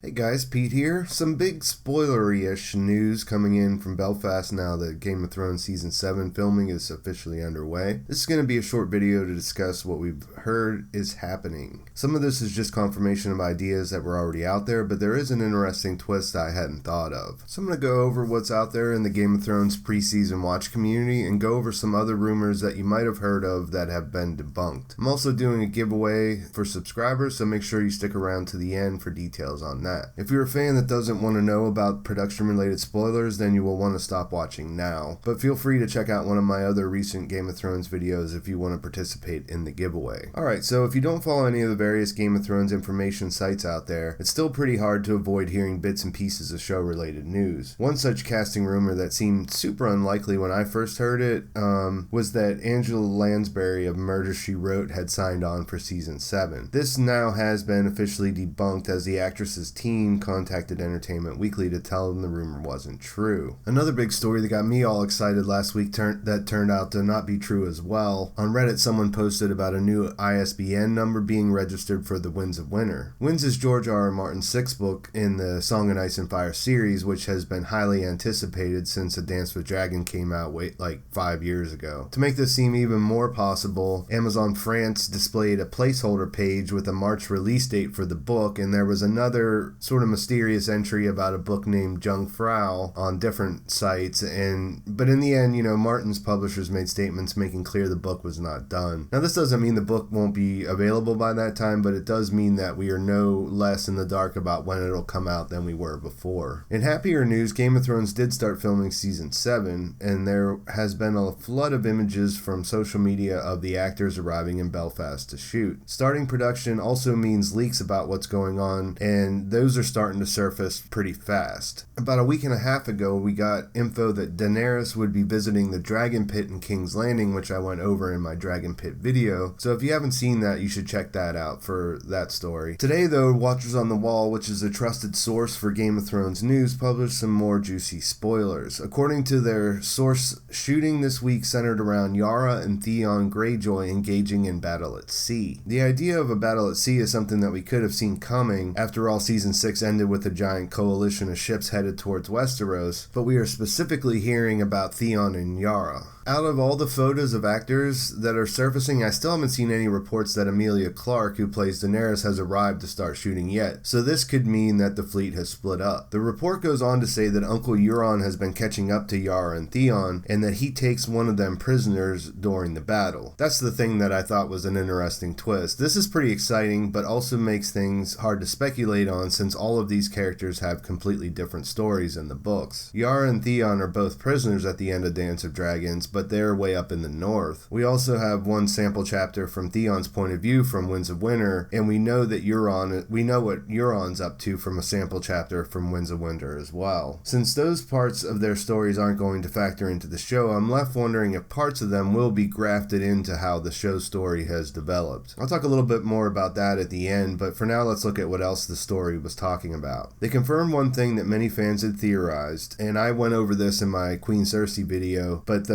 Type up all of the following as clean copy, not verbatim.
Hey guys, Pete here. Some big spoilery-ish news coming in from Belfast now that Game of Thrones Season 7 filming is officially underway. This is going to be a short video to discuss what we've heard is happening. Some of this is just confirmation of ideas that were already out there, but there is an interesting twist I hadn't thought of. So I'm going to go over what's out there in the Game of Thrones preseason watch community and go over some other rumors that you might have heard of that have been debunked. I'm also doing a giveaway for subscribers, so make sure you stick around to the end for details on that. If you're a fan that doesn't want to know about production-related spoilers, then you will want to stop watching now. But feel free to check out one of my other recent Game of Thrones videos if you want to participate in the giveaway. Alright, so if you don't follow any of the various Game of Thrones information sites out there, it's still pretty hard to avoid hearing bits and pieces of show-related news. One such casting rumor that seemed super unlikely when I first heard it was that Angela Lansbury of Murder, She Wrote had signed on for Season 7. This now has been officially debunked as the actress's team contacted Entertainment Weekly to tell them the rumor wasn't true. Another big story that got me all excited last week that turned out to not be true as well. On Reddit, someone posted about a new ISBN number being registered for the Winds of Winter. Winds is George R.R. Martin's sixth book in the Song of Ice and Fire series, which has been highly anticipated since A Dance with Dragon came out like 5 years ago. To make this seem even more possible, Amazon France displayed a placeholder page with a March release date for the book, and there was another sort of mysterious entry about a book named Jungfrau on different sites, but in the end, Martin's publishers made statements making clear the book was not done. Now, this doesn't mean the book won't be available by that time, but it does mean that we are no less in the dark about when it'll come out than we were before. In happier news, Game of Thrones did start filming Season 7, and there has been a flood of images from social media of the actors arriving in Belfast to shoot. Starting production also means leaks about what's going on, and those are starting to surface pretty fast. About a week and a half ago, we got info that Daenerys would be visiting the Dragon Pit in King's Landing, which I went over in my Dragon Pit video, so if you haven't seen that, you should check that out for that story. Today though, Watchers on the Wall, which is a trusted source for Game of Thrones news, published some more juicy spoilers. According to their source, shooting this week centered around Yara and Theon Greyjoy engaging in battle at sea. The idea of a battle at sea is something that we could have seen coming. After all, Season 6 ended with a giant coalition of ships headed towards Westeros, but we are specifically hearing about Theon and Yara. Out of all the photos of actors that are surfacing, I still haven't seen any reports that Emilia Clarke, who plays Daenerys, has arrived to start shooting yet, so this could mean that the fleet has split up. The report goes on to say that Uncle Euron has been catching up to Yara and Theon, and that he takes one of them prisoners during the battle. That's the thing that I thought was an interesting twist. This is pretty exciting, but also makes things hard to speculate on since all of these characters have completely different stories in the books. Yara and Theon are both prisoners at the end of Dance of Dragons, but they're way up in the north. We also have one sample chapter from Theon's point of view from Winds of Winter, and we know what Euron's up to from a sample chapter from Winds of Winter as well. Since those parts of their stories aren't going to factor into the show, I'm left wondering if parts of them will be grafted into how the show's story has developed. I'll talk a little bit more about that at the end, but for now let's look at what else the story was talking about. They confirmed one thing that many fans had theorized, and I went over this in my Queen Cersei video, but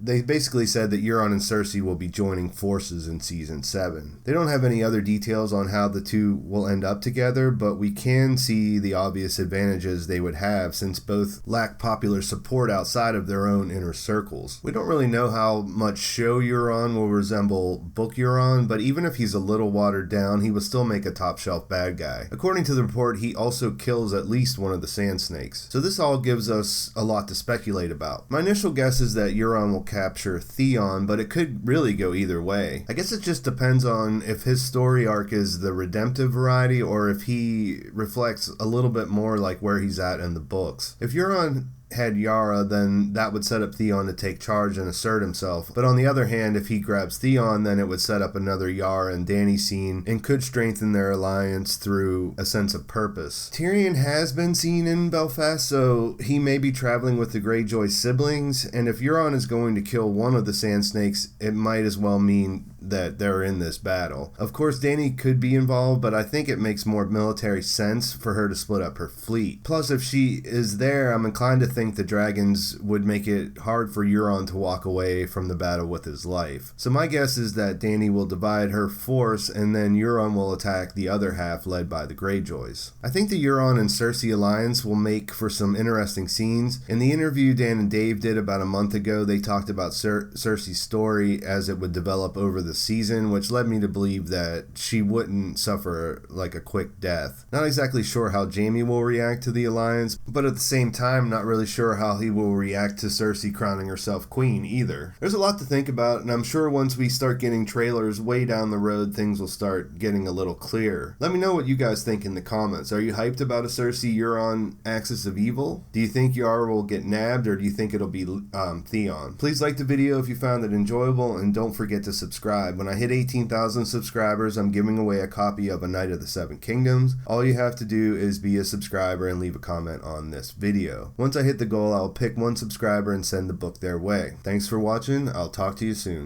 they basically said that Euron and Cersei will be joining forces in Season 7. They don't have any other details on how the two will end up together, but we can see the obvious advantages they would have since both lack popular support outside of their own inner circles. We don't really know how much show Euron will resemble book Euron, but even if he's a little watered down, he will still make a top shelf bad guy. According to the report, he also kills at least one of the Sand Snakes. So this all gives us a lot to speculate about. My initial guess is that Euron will capture Theon, but it could really go either way. I guess it just depends on if his story arc is the redemptive variety or if he reflects a little bit more like where he's at in the books. If Euron had Yara, then that would set up Theon to take charge and assert himself. But on the other hand, if he grabs Theon, then it would set up another Yara and Dany scene and could strengthen their alliance through a sense of purpose. Tyrion has been seen in Belfast, so he may be traveling with the Greyjoy siblings, and if Euron is going to kill one of the Sand Snakes, it might as well mean that they're in this battle. Of course, Dany could be involved, but I think it makes more military sense for her to split up her fleet. Plus, if she is there, I'm inclined to think the dragons would make it hard for Euron to walk away from the battle with his life. So my guess is that Dany will divide her force and then Euron will attack the other half led by the Greyjoys. I think the Euron and Cersei alliance will make for some interesting scenes. In the interview Dan and Dave did about a month ago, they talked about Cersei's story as it would develop over the season, which led me to believe that she wouldn't suffer like a quick death. Not exactly sure how Jaime will react to the alliance, but at the same time, not really sure how he will react to Cersei crowning herself queen either. There's a lot to think about, and I'm sure once we start getting trailers way down the road, things will start getting a little clearer. Let me know what you guys think in the comments. Are you hyped about a Cersei-Euron axis of evil? Do you think Yara will get nabbed, or do you think it'll be Theon? Please like the video if you found it enjoyable, and don't forget to subscribe. When I hit 18,000 subscribers, I'm giving away a copy of A Knight of the Seven Kingdoms. All you have to do is be a subscriber and leave a comment on this video. Once I hit the goal, I'll pick one subscriber and send the book their way. Thanks for watching. I'll talk to you soon.